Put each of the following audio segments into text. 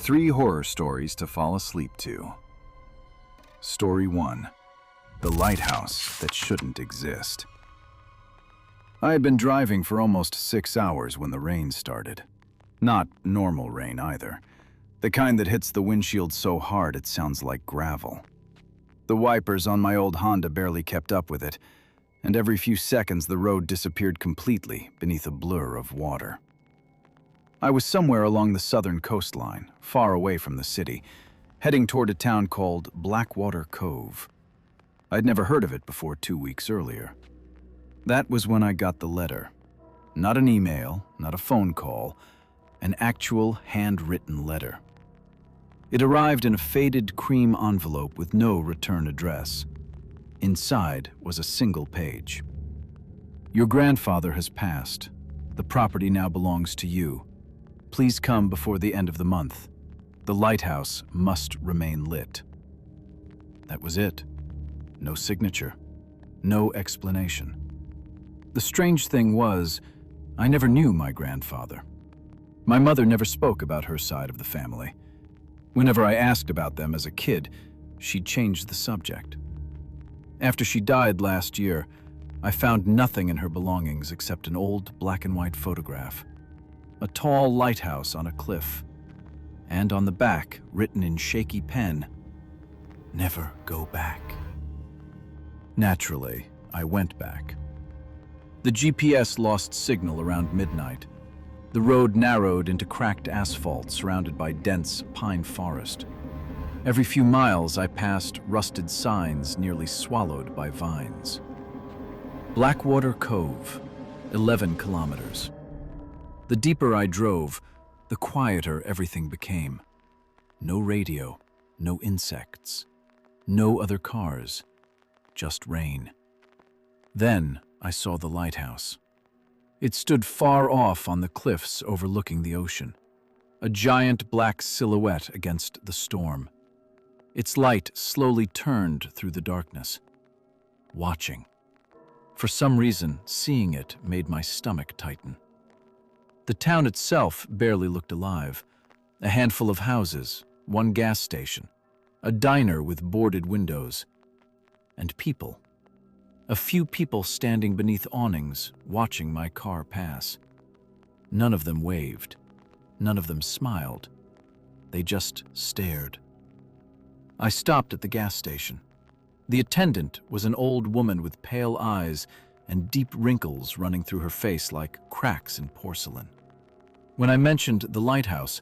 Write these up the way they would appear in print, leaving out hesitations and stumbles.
3 horror stories to fall asleep to. Story 1. The Lighthouse That Shouldn't Exist. I had been driving for almost 6 hours when the rain started. Not normal rain either. The kind that hits the windshield so hard it sounds like gravel. The wipers on my old Honda barely kept up with it, and every few seconds the road disappeared completely beneath a blur of water. I was somewhere along the southern coastline, far away from the city, heading toward a town called Blackwater Cove. I'd never heard of it before 2 weeks earlier. That was when I got the letter. Not an email, not a phone call, an actual handwritten letter. It arrived in a faded cream envelope with no return address. Inside was a single page. Your grandfather has passed. The property now belongs to you. Please come before the end of the month. The lighthouse must remain lit. That was it. No signature. No explanation. The strange thing was, I never knew my grandfather. My mother never spoke about her side of the family. Whenever I asked about them as a kid, she'd change the subject. After she died last year, I found nothing in her belongings except an old black-and-white photograph. A tall lighthouse on a cliff. And on the back, written in shaky pen, "Never go back." Naturally, I went back. The GPS lost signal around midnight. The road narrowed into cracked asphalt surrounded by dense pine forest. Every few miles I passed rusted signs nearly swallowed by vines. Blackwater Cove, 11 kilometers. The deeper I drove, the quieter everything became. No radio, no insects, no other cars, just rain. Then I saw the lighthouse. It stood far off on the cliffs overlooking the ocean, a giant black silhouette against the storm. Its light slowly turned through the darkness, watching. For some reason, seeing it made my stomach tighten. The town itself barely looked alive. A handful of houses, one gas station, a diner with boarded windows, and people. A few people standing beneath awnings, watching my car pass. None of them waved. None of them smiled. They just stared. I stopped at the gas station. The attendant was an old woman with pale eyes and deep wrinkles running through her face like cracks in porcelain. When I mentioned the lighthouse,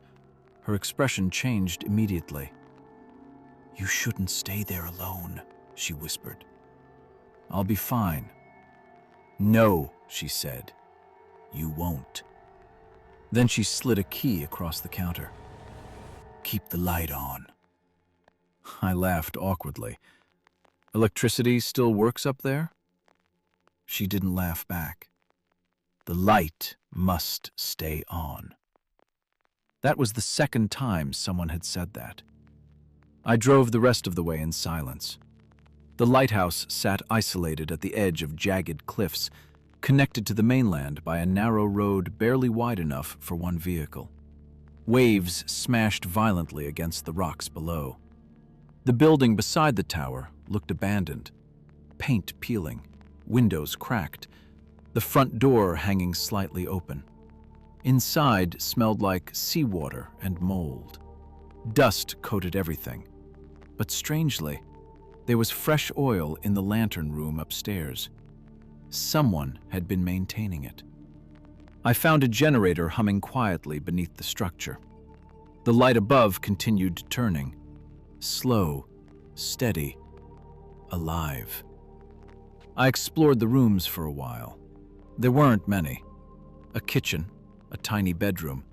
her expression changed immediately. "You shouldn't stay there alone," she whispered. "I'll be fine." "No," she said. "You won't." Then she slid a key across the counter. "Keep the light on." I laughed awkwardly. "Electricity still works up there?" She didn't laugh back. "The light must stay on." That was the second time someone had said that. I drove the rest of the way in silence. The lighthouse sat isolated at the edge of jagged cliffs, connected to the mainland by a narrow road barely wide enough for one vehicle. Waves smashed violently against the rocks below. The building beside the tower looked abandoned, paint peeling, windows cracked, the front door hanging slightly open. Inside smelled like seawater and mold. Dust coated everything, but strangely, there was fresh oil in the lantern room upstairs. Someone had been maintaining it. I found a generator humming quietly beneath the structure. The light above continued turning. Slow, steady, alive. I explored the rooms for a while. There weren't many. A kitchen, a tiny bedroom,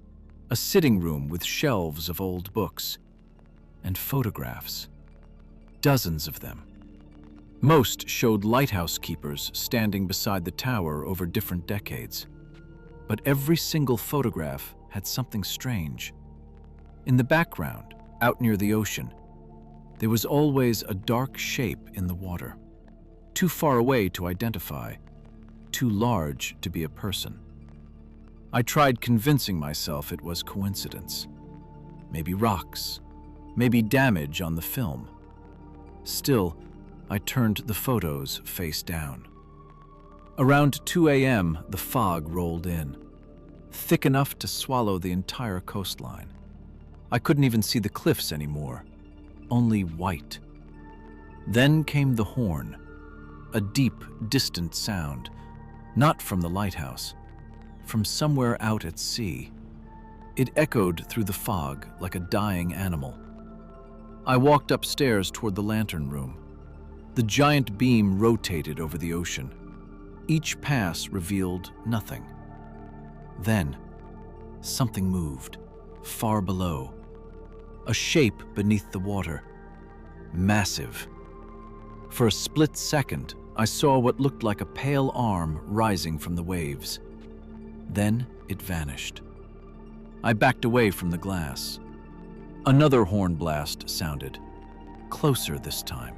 a sitting room with shelves of old books, and photographs. Dozens of them. Most showed lighthouse keepers standing beside the tower over different decades. But every single photograph had something strange. In the background, out near the ocean, there was always a dark shape in the water. Too far away to identify, too large to be a person. I tried convincing myself it was coincidence. maybe rocks, maybe damage on the film. Still, I turned the photos face down. Around 2 a.m., the fog rolled in, thick enough to swallow the entire coastline. I couldn't even see the cliffs anymore, only white. Then came the horn, a deep, distant sound, not from the lighthouse, from somewhere out at sea. It echoed through the fog like a dying animal. I walked upstairs toward the lantern room. The giant beam rotated over the ocean. Each pass revealed nothing. Then, something moved, far below. A shape beneath the water. Massive. For a split second, I saw what looked like a pale arm rising from the waves. Then it vanished. I backed away from the glass. Another horn blast sounded, closer this time.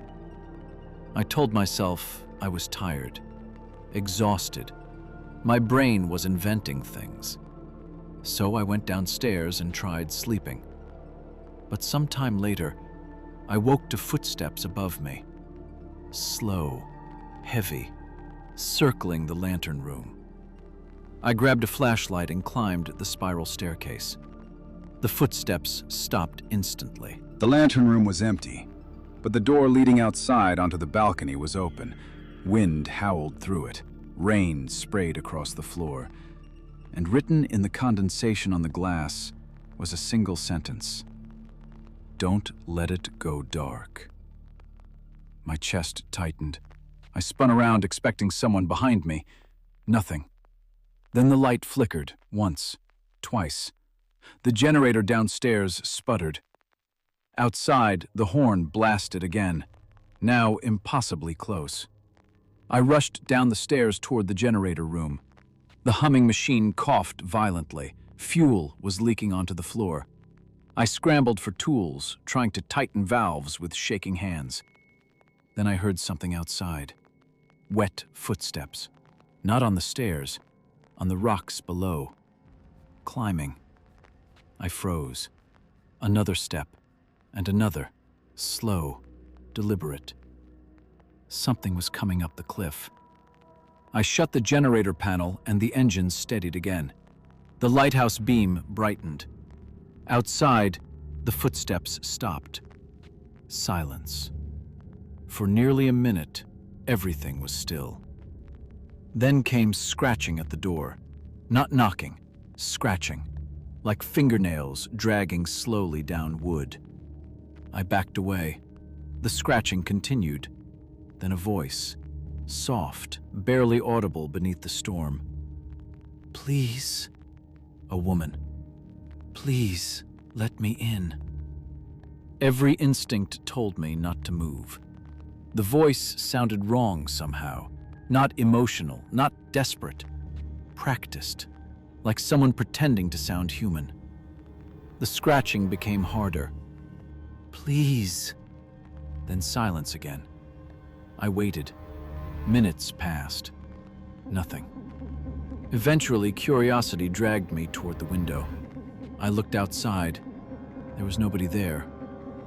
I told myself I was tired, exhausted. My brain was inventing things. So I went downstairs and tried sleeping. But sometime later, I woke to footsteps above me. Slow, heavy, circling the lantern room. I grabbed a flashlight and climbed the spiral staircase. The footsteps stopped instantly. The lantern room was empty, but the door leading outside onto the balcony was open. Wind howled through it. Rain sprayed across the floor. And written in the condensation on the glass was a single sentence. "Don't let it go dark." My chest tightened. I spun around, expecting someone behind me. Nothing. Then the light flickered, once, twice. The generator downstairs sputtered. Outside, the horn blasted again, now impossibly close. I rushed down the stairs toward the generator room. The humming machine coughed violently. Fuel was leaking onto the floor. I scrambled for tools, trying to tighten valves with shaking hands. Then I heard something outside. Wet footsteps. Not on the stairs, on the rocks below. Climbing. I froze. Another step, and another. Slow, deliberate. Something was coming up the cliff. I shut the generator panel and the engines steadied again. The lighthouse beam brightened. Outside, the footsteps stopped. Silence. For nearly a minute, everything was still. Then came scratching at the door. Not knocking, scratching, like fingernails dragging slowly down wood. I backed away. The scratching continued. Then a voice, soft, barely audible beneath the storm. "Please." A woman. "Please, let me in." Every instinct told me not to move. The voice sounded wrong somehow. Not emotional, not desperate. Practiced, like someone pretending to sound human. The scratching became harder. "Please." Then silence again. I waited. Minutes passed. Nothing. Eventually, curiosity dragged me toward the window. I looked outside. There was nobody there.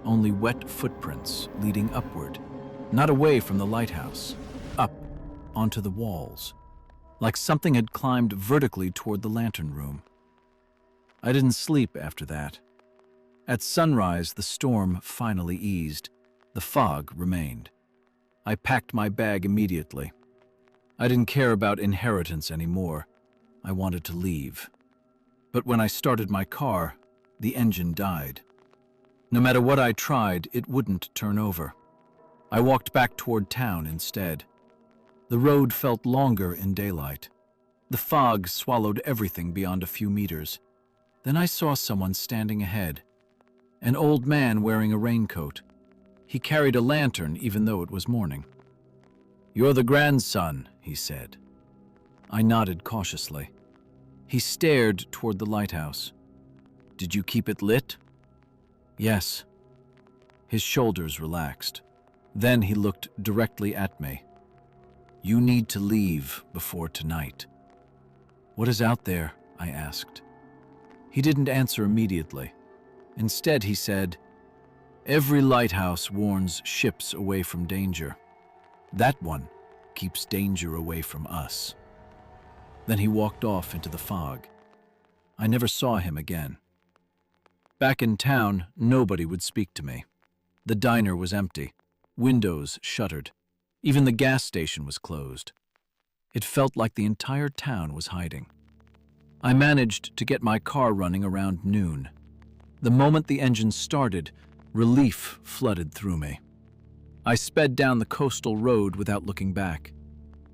Only wet footprints leading upward. Not away from the lighthouse. Up, onto the walls. Like something had climbed vertically toward the lantern room. I didn't sleep after that. At sunrise, the storm finally eased. The fog remained. I packed my bag immediately. I didn't care about inheritance anymore. I wanted to leave. But when I started my car, the engine died. No matter what I tried, it wouldn't turn over. I walked back toward town instead. The road felt longer in daylight. The fog swallowed everything beyond a few meters. Then I saw someone standing ahead. An old man wearing a raincoat. He carried a lantern even though it was morning. "You're the grandson," he said. I nodded cautiously. He stared toward the lighthouse. "Did you keep it lit?" "Yes." His shoulders relaxed. Then he looked directly at me. "You need to leave before tonight." "What is out there?" I asked. He didn't answer immediately. Instead, he said, "Every lighthouse warns ships away from danger. That one keeps danger away from us." Then he walked off into the fog. I never saw him again. Back in town, nobody would speak to me. The diner was empty, windows shuttered. Even the gas station was closed. It felt like the entire town was hiding. I managed to get my car running around noon. The moment the engine started, relief flooded through me. I sped down the coastal road without looking back.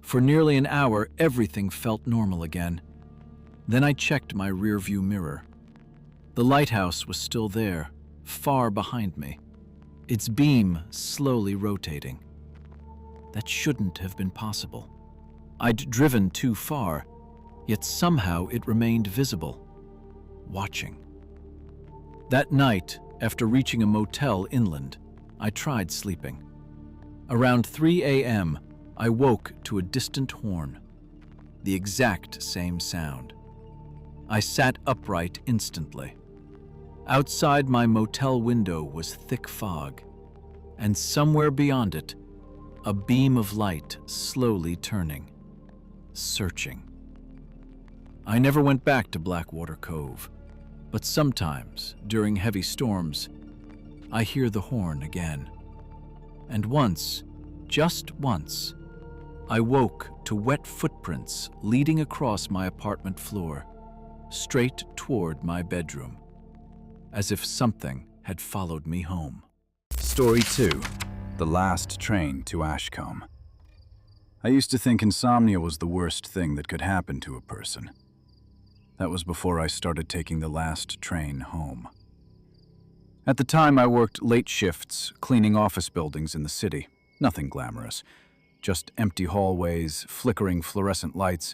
For nearly an hour, everything felt normal again. Then I checked my rearview mirror. The lighthouse was still there, far behind me, its beam slowly rotating. That shouldn't have been possible. I'd driven too far, yet somehow it remained visible, watching. That night, after reaching a motel inland, I tried sleeping. Around 3 a.m., I woke to a distant horn, the exact same sound. I sat upright instantly. Outside my motel window was thick fog, and somewhere beyond it, a beam of light slowly turning, searching. I never went back to Blackwater Cove, but sometimes, during heavy storms, I hear the horn again. And once, just once, I woke to wet footprints leading across my apartment floor, straight toward my bedroom, as if something had followed me home. Story 2. The Last Train to Ashcombe. I used to think insomnia was the worst thing that could happen to a person. That was before I started taking the last train home. At the time, I worked late shifts cleaning office buildings in the city. Nothing glamorous. Just empty hallways, flickering fluorescent lights,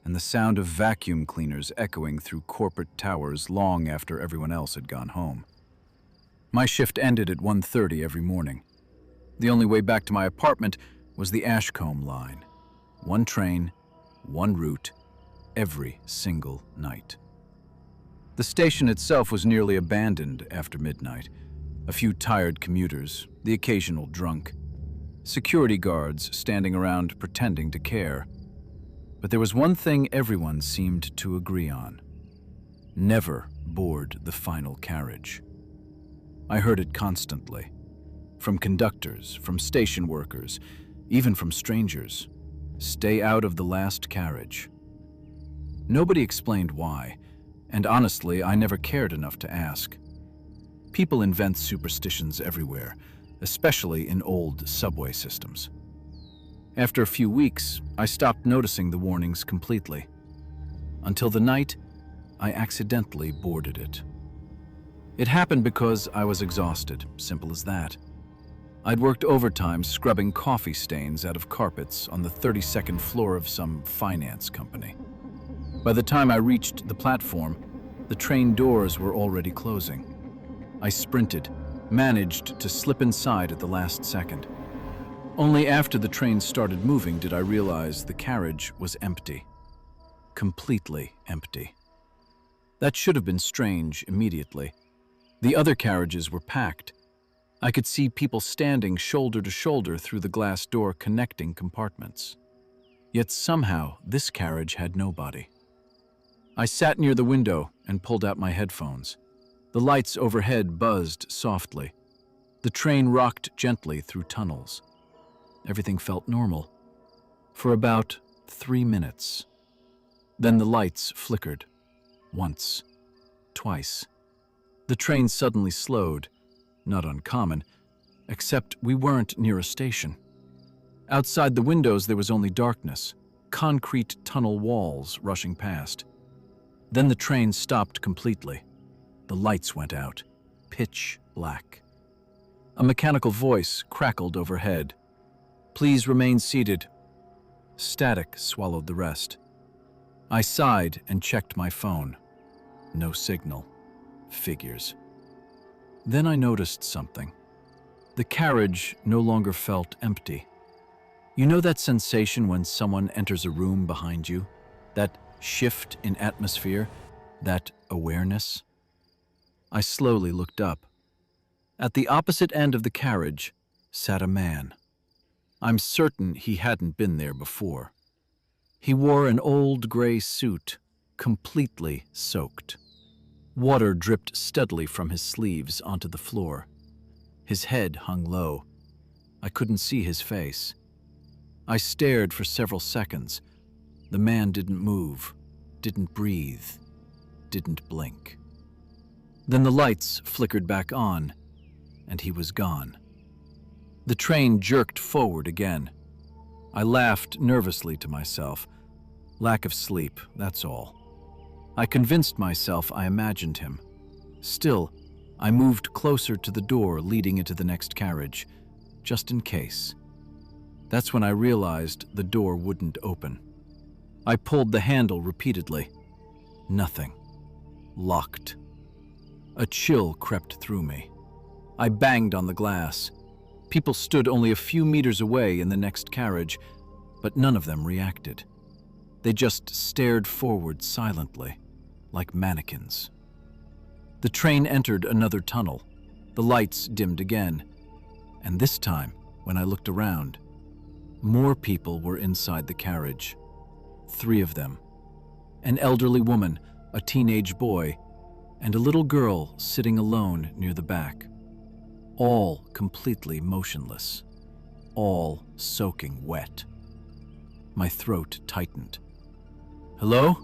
and the sound of vacuum cleaners echoing through corporate towers long after everyone else had gone home. My shift ended at 1:30 every morning. The only way back to my apartment was the Ashcombe line. One train, one route, every single night. The station itself was nearly abandoned after midnight. A few tired commuters, the occasional drunk, security guards standing around pretending to care. But there was one thing everyone seemed to agree on: never board the final carriage. I heard it constantly, from conductors, from station workers, even from strangers. Stay out of the last carriage. Nobody explained why, and honestly, I never cared enough to ask. People invent superstitions everywhere, especially in old subway systems. After a few weeks, I stopped noticing the warnings completely, until the night I accidentally boarded it. It happened because I was exhausted, simple as that. I'd worked overtime scrubbing coffee stains out of carpets on the 32nd floor of some finance company. By the time I reached the platform, the train doors were already closing. I sprinted, managed to slip inside at the last second. Only after the train started moving did I realize the carriage was empty. Completely empty. That should have been strange immediately. The other carriages were packed. I could see people standing shoulder to shoulder through the glass door connecting compartments. Yet somehow, this carriage had nobody. I sat near the window and pulled out my headphones. The lights overhead buzzed softly. The train rocked gently through tunnels. Everything felt normal. For about 3 minutes. Then the lights flickered. Once. Twice. The train suddenly slowed. Not uncommon, except we weren't near a station. Outside the windows there was only darkness, concrete tunnel walls rushing past. Then the train stopped completely. The lights went out, pitch black. A mechanical voice crackled overhead. "Please remain seated." Static swallowed the rest. I sighed and checked my phone. No signal. Figures. Then I noticed something. The carriage no longer felt empty. You know that sensation when someone enters a room behind you? That shift in atmosphere? That awareness? I slowly looked up. At the opposite end of the carriage sat a man. I'm certain he hadn't been there before. He wore an old gray suit, completely soaked. Water dripped steadily from his sleeves onto the floor. His head hung low. I couldn't see his face. I stared for several seconds. The man didn't move, didn't breathe, didn't blink. Then the lights flickered back on, and he was gone. The train jerked forward again. I laughed nervously to myself. Lack of sleep, that's all. I convinced myself I imagined him. Still, I moved closer to the door leading into the next carriage, just in case. That's when I realized the door wouldn't open. I pulled the handle repeatedly. Nothing. Locked. A chill crept through me. I banged on the glass. People stood only a few meters away in the next carriage, but none of them reacted. They just stared forward silently, like mannequins. The train entered another tunnel. The lights dimmed again, and this time, when I looked around, more people were inside the carriage. 3 of them. An elderly woman, a teenage boy, and a little girl sitting alone near the back. All completely motionless. All soaking wet. My throat tightened. "Hello?"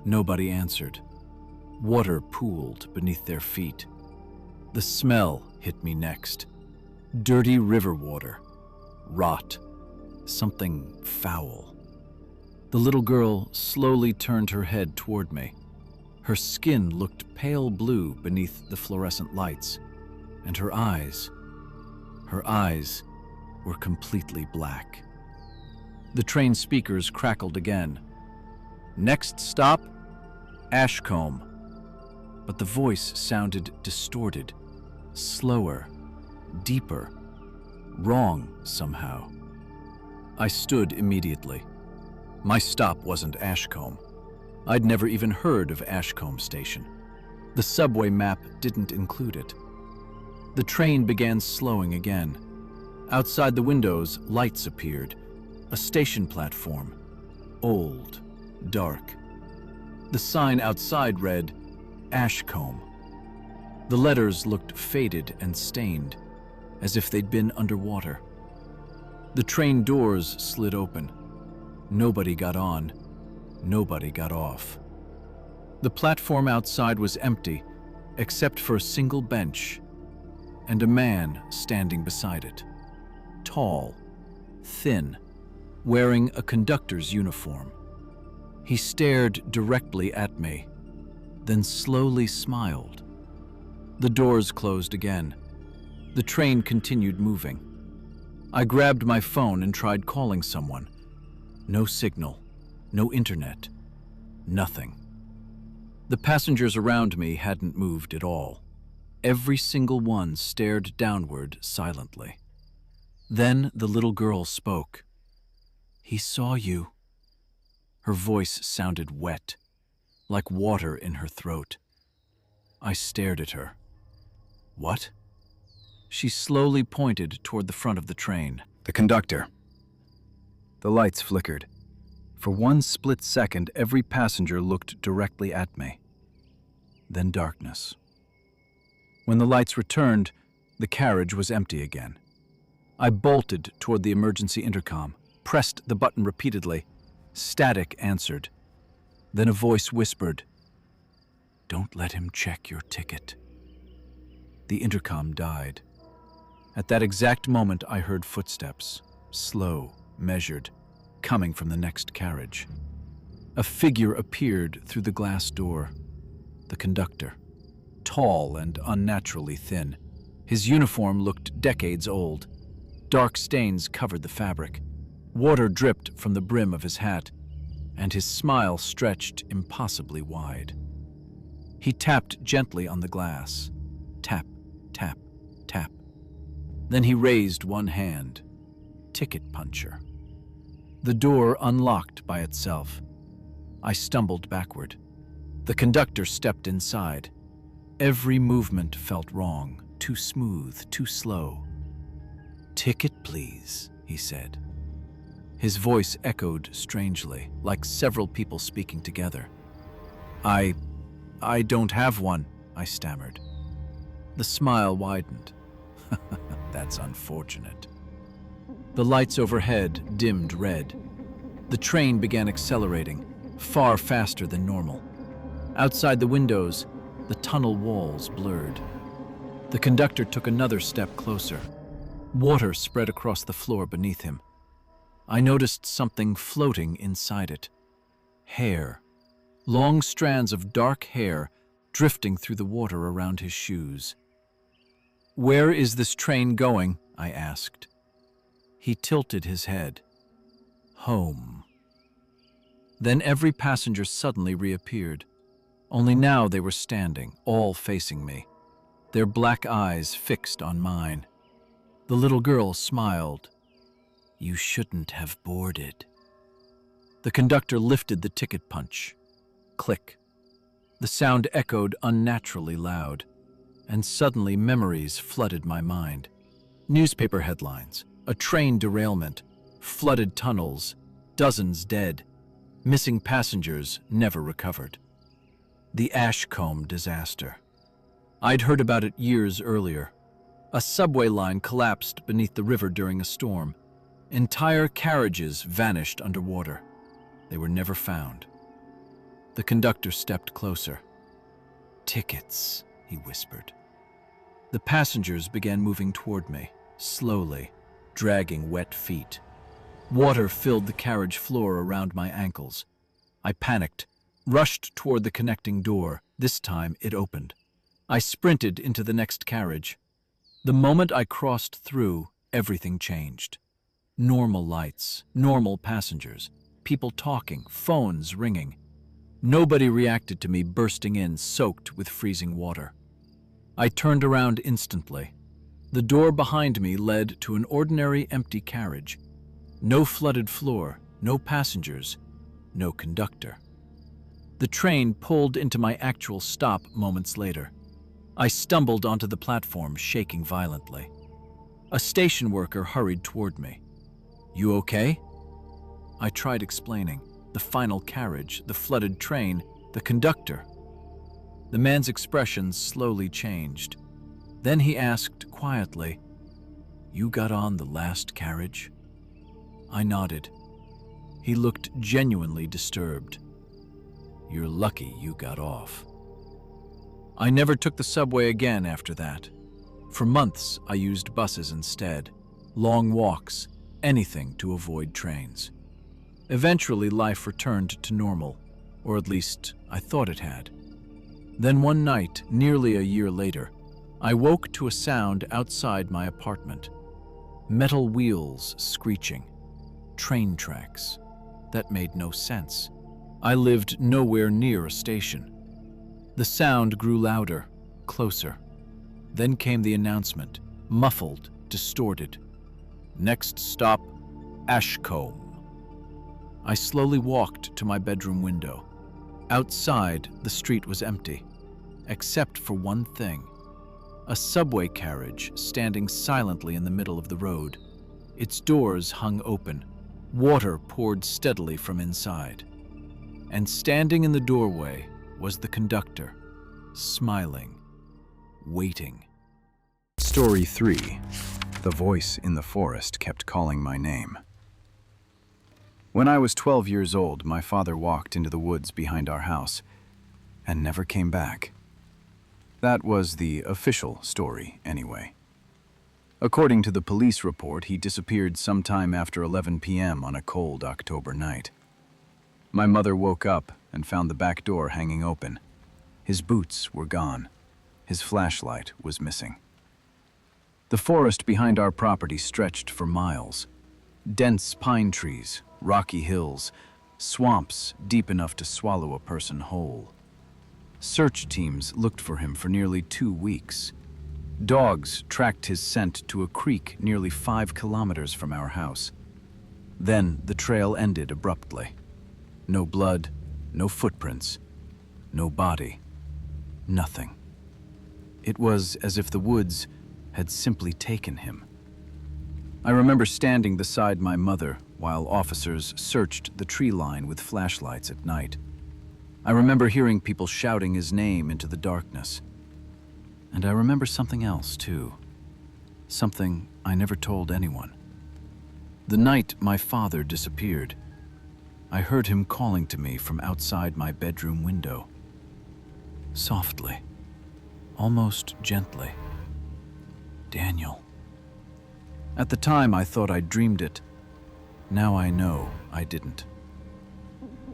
Nobody answered. Water pooled beneath their feet. The smell hit me next. Dirty river water. Rot. Something foul. The little girl slowly turned her head toward me. Her skin looked pale blue beneath the fluorescent lights, and her eyes were completely black. The train speakers crackled again. "Next stop, Ashcombe." But the voice sounded distorted, slower, deeper, wrong somehow. I stood immediately. My stop wasn't Ashcombe. I'd never even heard of Ashcombe Station. The subway map didn't include it. The train began slowing again. Outside the windows, lights appeared. A station platform. Old. Dark. The sign outside read, Ashcombe. The letters looked faded and stained, as if they'd been underwater. The train doors slid open. Nobody got on. Nobody got off. The platform outside was empty, except for a single bench, and a man standing beside it. Tall, thin, wearing a conductor's uniform. He stared directly at me, then slowly smiled. The doors closed again. The train continued moving. I grabbed my phone and tried calling someone. No signal, no internet, nothing. The passengers around me hadn't moved at all. Every single one stared downward silently. Then the little girl spoke. "He saw you." Her voice sounded wet, like water in her throat. I stared at her. "What?" She slowly pointed toward the front of the train. "The conductor." The lights flickered. For one split second, every passenger looked directly at me. Then darkness. When the lights returned, the carriage was empty again. I bolted toward the emergency intercom, pressed the button repeatedly. Static answered. Then a voice whispered, "Don't let him check your ticket." The intercom died. At that exact moment, I heard footsteps, slow, measured, coming from the next carriage. A figure appeared through the glass door. The conductor, tall and unnaturally thin. His uniform looked decades old. Dark stains covered the fabric. Water dripped from the brim of his hat, and his smile stretched impossibly wide. He tapped gently on the glass. Tap, tap, tap. Then he raised one hand. Ticket puncher. The door unlocked by itself. I stumbled backward. The conductor stepped inside. Every movement felt wrong, too smooth, too slow. "Ticket, please," he said. His voice echoed strangely, like several people speaking together. I don't have one," I stammered. The smile widened. "That's unfortunate." The lights overhead dimmed red. The train began accelerating, far faster than normal. Outside the windows, the tunnel walls blurred. The conductor took another step closer. Water spread across the floor beneath him. I noticed something floating inside it. Hair. Long strands of dark hair drifting through the water around his shoes. "Where is this train going?" I asked. He tilted his head. "Home." Then every passenger suddenly reappeared. Only now they were standing, all facing me, their black eyes fixed on mine. The little girl smiled. "You shouldn't have boarded." The conductor lifted the ticket punch. Click. The sound echoed unnaturally loud, and suddenly memories flooded my mind. Newspaper headlines, a train derailment, flooded tunnels, dozens dead, missing passengers never recovered. The Ashcombe disaster. I'd heard about it years earlier. A subway line collapsed beneath the river during a storm. Entire carriages vanished underwater. They were never found. The conductor stepped closer. "Tickets," he whispered. The passengers began moving toward me, slowly, dragging wet feet. Water filled the carriage floor around my ankles. I panicked, rushed toward the connecting door. This time it opened. I sprinted into the next carriage. The moment I crossed through, everything changed. Normal lights, normal passengers, people talking, phones ringing. Nobody reacted to me bursting in, soaked with freezing water. I turned around instantly. The door behind me led to an ordinary empty carriage. No flooded floor, no passengers, no conductor. The train pulled into my actual stop moments later. I stumbled onto the platform, shaking violently. A station worker hurried toward me. "You okay?" I tried explaining. The final carriage, the flooded train, the conductor. The man's expression slowly changed. Then he asked quietly, "You got on the last carriage?" I nodded. He looked genuinely disturbed. "You're lucky you got off." I never took the subway again after that. For months, I used buses instead. Long walks, anything to avoid trains. Eventually, life returned to normal, or at least I thought it had. Then one night, nearly a year later, I woke to a sound outside my apartment. Metal wheels screeching. Train tracks. That made no sense. I lived nowhere near a station. The sound grew louder, closer. Then came the announcement, muffled, distorted. "Next stop, Ashcombe." I slowly walked to my bedroom window. Outside, the street was empty, except for one thing. A subway carriage standing silently in the middle of the road. Its doors hung open. Water poured steadily from inside. And standing in the doorway was the conductor, smiling, waiting. Story 3. The voice in the forest kept calling my name. When I was 12 years old, my father walked into the woods behind our house and never came back. That was the official story, anyway. According to the police report, he disappeared sometime after 11 p.m. on a cold October night. My mother woke up and found the back door hanging open. His boots were gone. His flashlight was missing. The forest behind our property stretched for miles. Dense pine trees, rocky hills, swamps deep enough to swallow a person whole. Search teams looked for him for nearly 2 weeks. Dogs tracked his scent to a creek nearly 5 kilometers from our house. Then the trail ended abruptly. No blood, no footprints, no body, nothing. It was as if the woods had simply taken him. I remember standing beside my mother while officers searched the tree line with flashlights at night. I remember hearing people shouting his name into the darkness. And I remember something else, too. Something I never told anyone. The night my father disappeared, I heard him calling to me from outside my bedroom window. Softly, almost gently. Daniel. At the time, I thought I dreamed it. Now I know I didn't.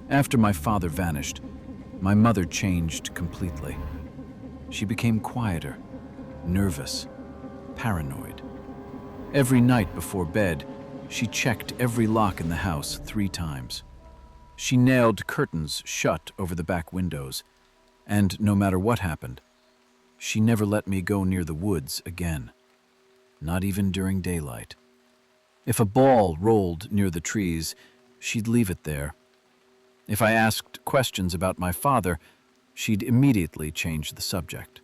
After my father vanished, my mother changed completely. She became quieter, nervous, paranoid. Every night before bed, she checked every lock in the house 3 times. She nailed curtains shut over the back windows, and no matter what happened, she never let me go near the woods again, not even during daylight. If a ball rolled near the trees, she'd leave it there. If I asked questions about my father, she'd immediately change the subject.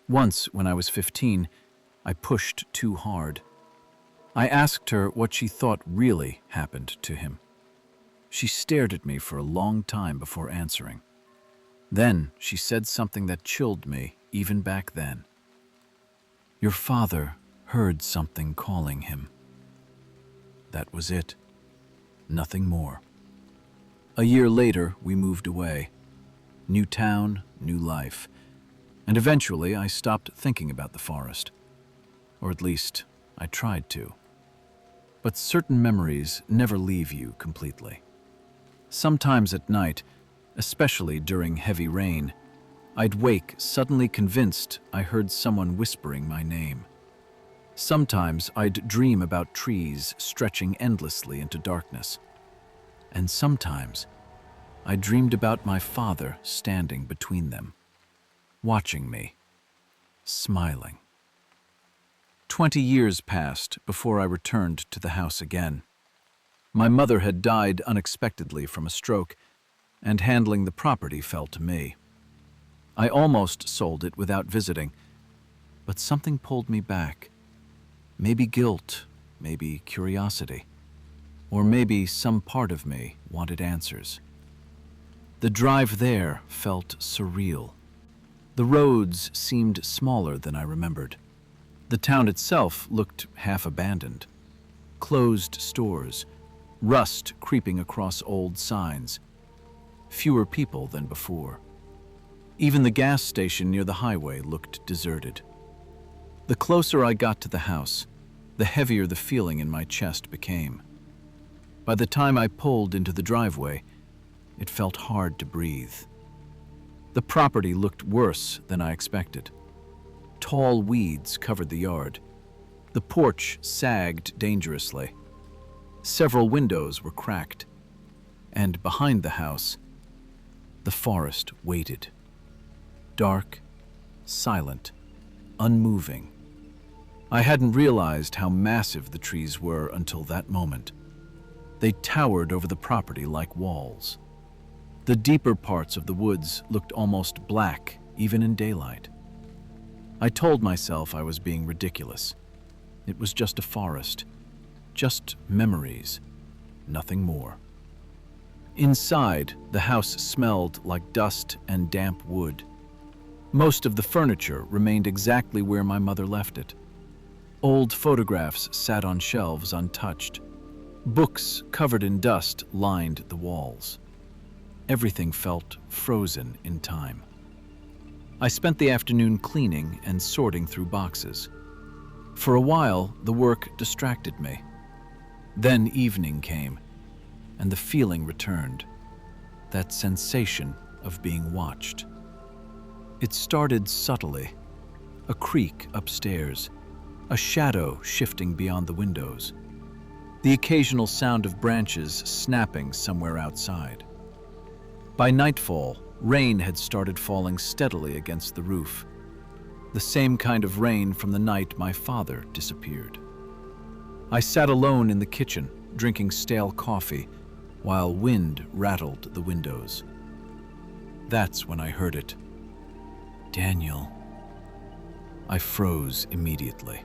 Once, when I was 15, I pushed too hard. I asked her what she thought really happened to him. She stared at me for a long time before answering. Then she said something that chilled me even back then. Your father heard something calling him. That was it. Nothing more. A year later, we moved away. New town, new life. And eventually, I stopped thinking about the forest. Or at least, I tried to. But certain memories never leave you completely. Sometimes at night, especially during heavy rain, I'd wake suddenly convinced I heard someone whispering my name. Sometimes I'd dream about trees stretching endlessly into darkness. And sometimes I dreamed about my father standing between them, watching me, smiling. 20 years passed before I returned to the house again. My mother had died unexpectedly from a stroke, and handling the property fell to me. I almost sold it without visiting, but something pulled me back. Maybe guilt, maybe curiosity, or maybe some part of me wanted answers. The drive there felt surreal. The roads seemed smaller than I remembered. The town itself looked half abandoned. Closed stores, rust creeping across old signs, fewer people than before. Even the gas station near the highway looked deserted. The closer I got to the house, the heavier the feeling in my chest became. By the time I pulled into the driveway, it felt hard to breathe. The property looked worse than I expected. Tall weeds covered the yard. The porch sagged dangerously. Several windows were cracked. And behind the house, the forest waited. Dark, silent, unmoving. I hadn't realized how massive the trees were until that moment. They towered over the property like walls. The deeper parts of the woods looked almost black, even in daylight. I told myself I was being ridiculous. It was just a forest, just memories, nothing more. Inside, the house smelled like dust and damp wood. Most of the furniture remained exactly where my mother left it. Old photographs sat on shelves untouched. Books covered in dust lined the walls. Everything felt frozen in time. I spent the afternoon cleaning and sorting through boxes. For a while, the work distracted me. Then evening came, and the feeling returned, that sensation of being watched. It started subtly, a creak upstairs, a shadow shifting beyond the windows, the occasional sound of branches snapping somewhere outside. By nightfall, rain had started falling steadily against the roof, the same kind of rain from the night my father disappeared. I sat alone in the kitchen, drinking stale coffee, while wind rattled the windows. That's when I heard it. Daniel. I froze immediately.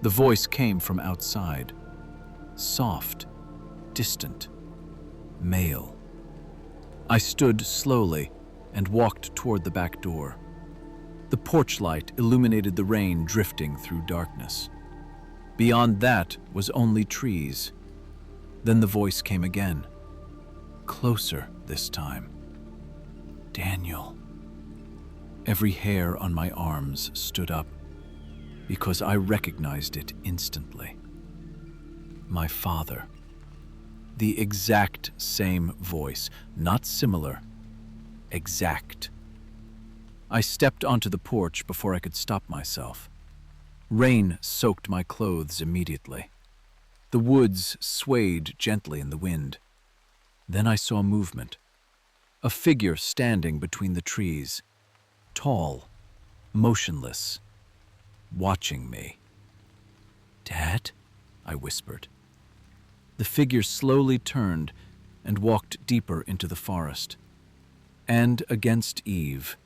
The voice came from outside. Soft, distant, male. I stood slowly and walked toward the back door. The porch light illuminated the rain drifting through darkness. Beyond that was only trees. Then the voice came again. Closer this time. Daniel. Every hair on my arms stood up because I recognized it instantly. My father. The exact same voice, not similar, exact. I stepped onto the porch before I could stop myself. Rain soaked my clothes immediately. The woods swayed gently in the wind. Then I saw movement. A figure standing between the trees, tall, motionless, watching me. "Dad?" I whispered. The figure slowly turned and walked deeper into the forest. And against Eve,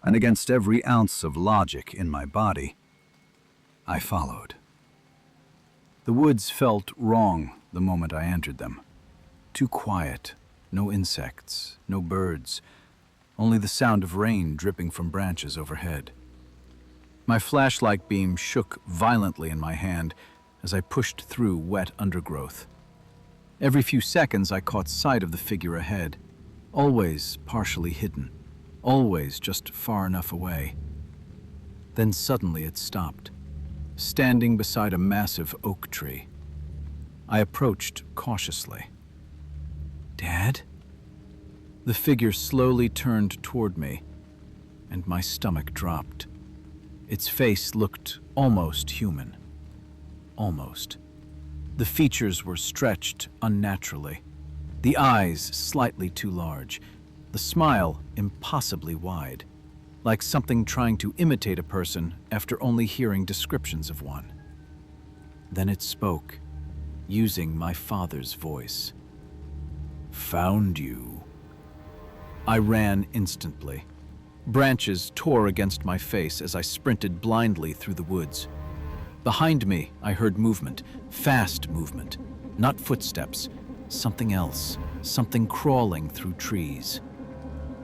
And against every ounce of logic in my body, I followed. The woods felt wrong the moment I entered them. Too quiet, no insects, no birds, only the sound of rain dripping from branches overhead. My flashlight beam shook violently in my hand as I pushed through wet undergrowth. Every few seconds I caught sight of the figure ahead, always partially hidden, always just far enough away. Then suddenly it stopped, standing beside a massive oak tree. I approached cautiously. "Dad?" The figure slowly turned toward me, and my stomach dropped. Its face looked almost human. Almost. The features were stretched unnaturally, the eyes slightly too large, the smile impossibly wide, like something trying to imitate a person after only hearing descriptions of one. Then it spoke, using my father's voice. "Found you." I ran instantly. Branches tore against my face as I sprinted blindly through the woods. Behind me, I heard movement, fast movement, not footsteps, something else, something crawling through trees.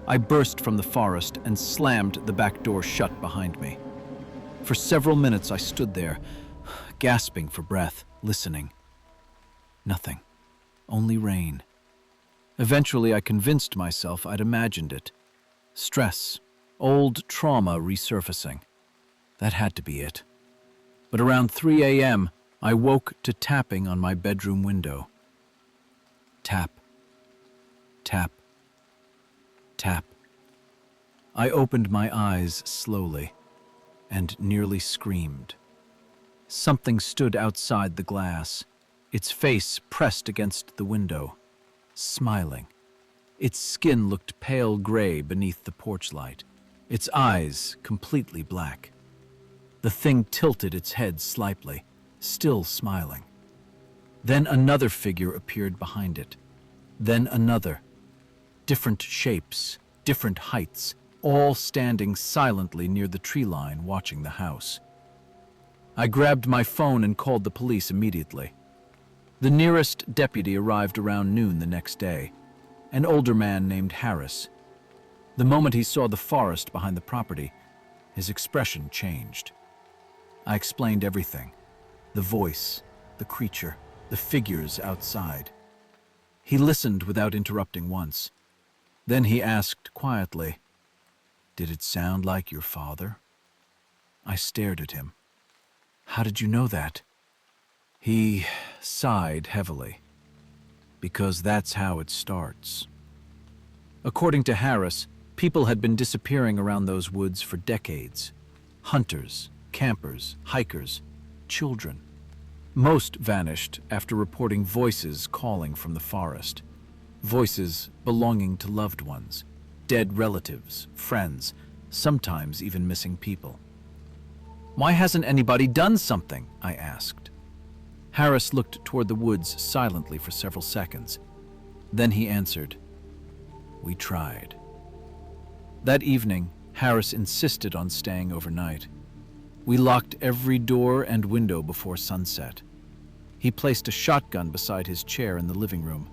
I burst from the forest and slammed the back door shut behind me. For several minutes I stood there, gasping for breath, listening. Nothing. Only rain. Eventually I convinced myself I'd imagined it. Stress, old trauma resurfacing. That had to be it. But around 3 a.m., I woke to tapping on my bedroom window. Tap. Tap. Tap. I opened my eyes slowly and nearly screamed. Something stood outside the glass, its face pressed against the window, smiling. Its skin looked pale gray beneath the porch light, its eyes completely black. The thing tilted its head slightly, still smiling. Then another figure appeared behind it. Then another. Different shapes, different heights, all standing silently near the tree line watching the house. I grabbed my phone and called the police immediately. The nearest deputy arrived around noon the next day, an older man named Harris. The moment he saw the forest behind the property, his expression changed. I explained everything. The voice, the creature, the figures outside. He listened without interrupting once. Then he asked quietly, "Did it sound like your father?" I stared at him. "How did you know that?" He sighed heavily. "Because that's how it starts." According to Harris, people had been disappearing around those woods for decades. Hunters, campers, hikers, children. Most vanished after reporting voices calling from the forest. Voices belonging to loved ones, dead relatives, friends, sometimes even missing people. "Why hasn't anybody done something?" I asked. Harris looked toward the woods silently for several seconds. Then he answered, "We tried." That evening, Harris insisted on staying overnight. We locked every door and window before sunset. He placed a shotgun beside his chair in the living room.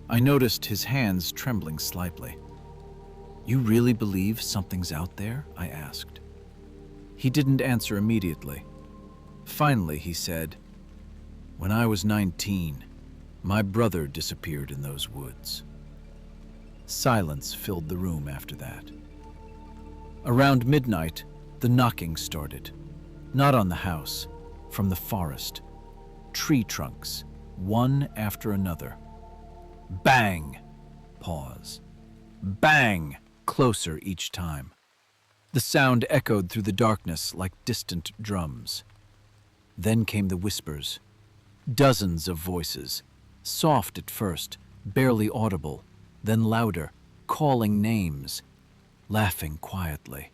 I noticed his hands trembling slightly. "You really believe something's out there?" I asked. He didn't answer immediately. Finally, he said, "When I was 19, my brother disappeared in those woods." Silence filled the room after that. Around midnight, the knocking started. Not on the house, from the forest. Tree trunks, one after another. Bang! Pause. Bang! Closer each time. The sound echoed through the darkness like distant drums. Then came the whispers. Dozens of voices, soft at first, barely audible, then louder, calling names, laughing quietly,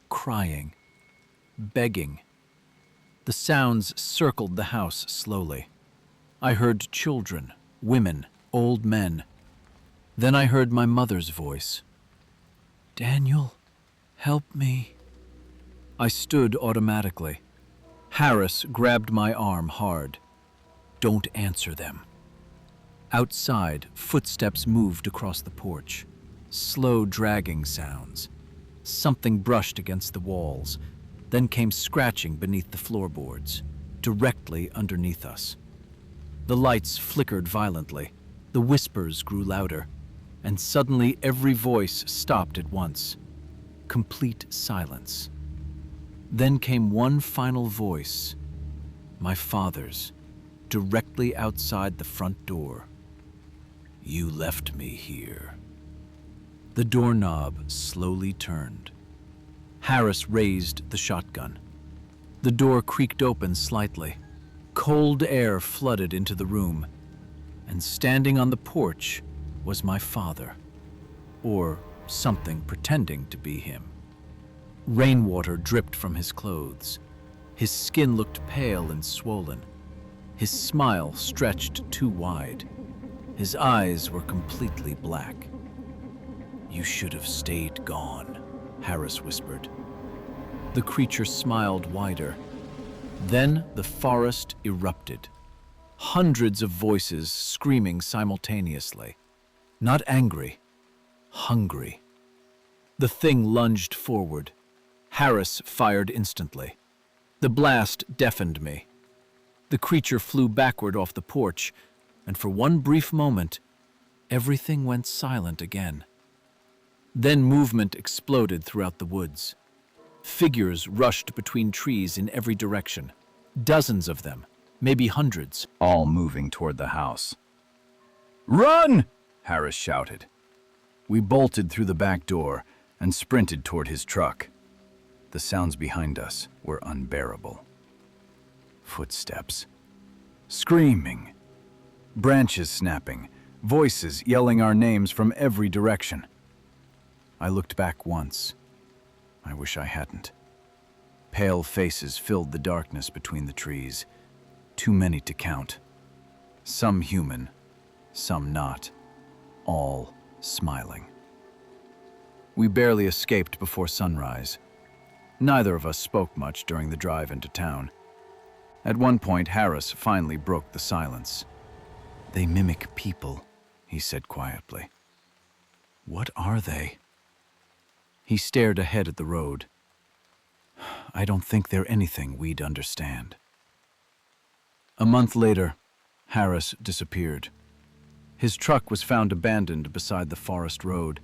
crying, begging. The sounds circled the house slowly. I heard children, women, old men. Then I heard my mother's voice. "Daniel, help me." I stood automatically. Harris grabbed my arm hard. "Don't answer them." Outside, footsteps moved across the porch. Slow dragging sounds. Something brushed against the walls, then came scratching beneath the floorboards, directly underneath us. The lights flickered violently. The whispers grew louder, and suddenly every voice stopped at once. Complete silence. Then came one final voice, my father's, directly outside the front door. "You left me here." The doorknob slowly turned. Harris raised the shotgun. The door creaked open slightly. Cold air flooded into the room, and standing on the porch was my father, or something pretending to be him. Rainwater dripped from his clothes. His skin looked pale and swollen. His smile stretched too wide. His eyes were completely black. "You should have stayed gone," Harris whispered. The creature smiled wider. Then the forest erupted. Hundreds of voices screaming simultaneously. Not angry, hungry. The thing lunged forward. Harris fired instantly. The blast deafened me. The creature flew backward off the porch, and for one brief moment, everything went silent again. Then movement exploded throughout the woods. Figures rushed between trees in every direction. Dozens of them, maybe hundreds, all moving toward the house. "Run!" Harris shouted. We bolted through the back door and sprinted toward his truck. The sounds behind us were unbearable. Footsteps. Screaming. Branches snapping. Voices yelling our names from every direction. I looked back once. I wish I hadn't. Pale faces filled the darkness between the trees. Too many to count. Some human, some not. All smiling. We barely escaped before sunrise. Neither of us spoke much during the drive into town. At one point, Harris finally broke the silence. "They mimic people," he said quietly. "What are they?" He stared ahead at the road. "I don't think they're anything we'd understand." A month later, Harris disappeared. His truck was found abandoned beside the forest road,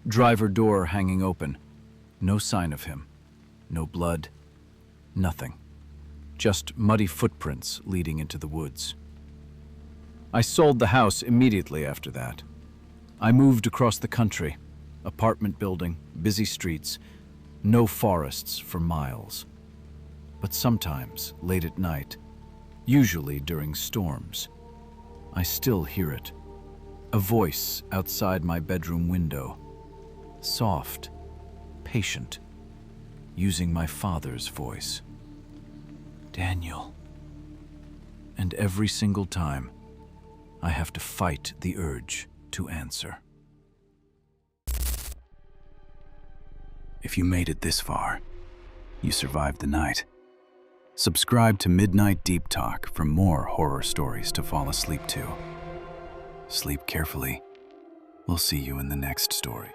driver door hanging open. No sign of him. No blood. Nothing. Just muddy footprints leading into the woods. I sold the house immediately after that. I moved across the country. Apartment building, busy streets, no forests for miles. But sometimes, late at night, usually during storms, I still hear it. A voice outside my bedroom window. Soft, patient, using my father's voice. "Daniel." And every single time, I have to fight the urge to answer. If you made it this far, you survived the night. Subscribe to Midnight Deep Talk for more horror stories to fall asleep to. Sleep carefully. We'll see you in the next story.